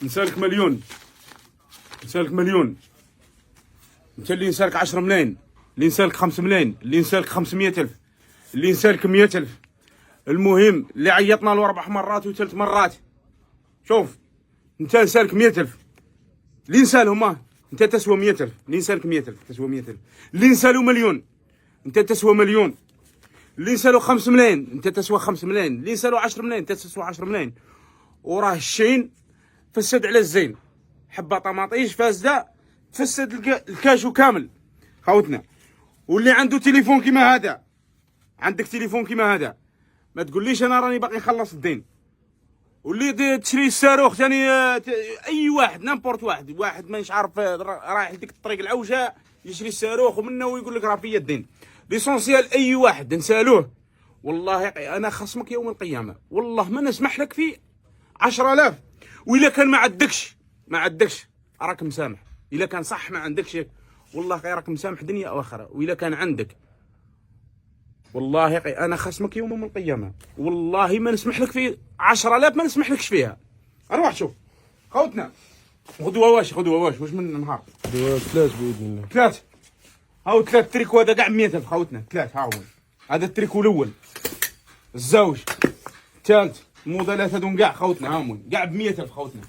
نسالك مليون، نسالك مليون. انت اللي نسالك 10 ملايين، اللي نسالك 5 ملايين، اللي نسالك 500,000، اللي نسالك 100,000. المهم اللي عيطنا له 4 مرات و3 مرات. شوف انت نسالك 100,000، اللي نسالهم انت تسوى 100,000، اللي نسالك 100,000 تسوى 100,000، اللي نسالو مليون انت تسوى مليون، اللي نسالو 5 ملايين انت تسوى 5 ملايين، اللي نسالو 10 ملايين انت تسوى 10 ملايين. وراه الشين فسد على الزين، حبه طماطيش فاسده تفسد الكاشو كامل خوتنا. واللي عنده تليفون كيما هذا، عندك تليفون كيما هذا، ما تقوليش انا راني باقي نخلص الدين. واللي تشري الصاروخ ثاني، اي واحد نامبورت واحد مانيش عارف رايح لديك الطريق العوجه يشري الصاروخ ومنه ويقول لك راه فيا الدين. ليسونسيال اي واحد نسالوه والله انا خصمك يوم القيامه، والله ما نسمح لك في 10,000. واذا كان ما عندكش راك مسامح، اذا كان صح ما عندكش والله راك مسامح دنيا واخره. واذا كان عندك والله انا خصمك يوم القيامه، والله ما نسمح لك في 10,000، ما نسمح لكش فيها. اروح شوف خوتنا، غدوه واش واش من نهار 3 باذن الله. 3 هاو 3 تريكو هذا كاع 100,000 خوتنا. 3 هاو هذا التريكو الاول، الزوج، الثالث، الموديلات هذوم كاع خوتنا هاهم كاع ب 100,000 خوتنا.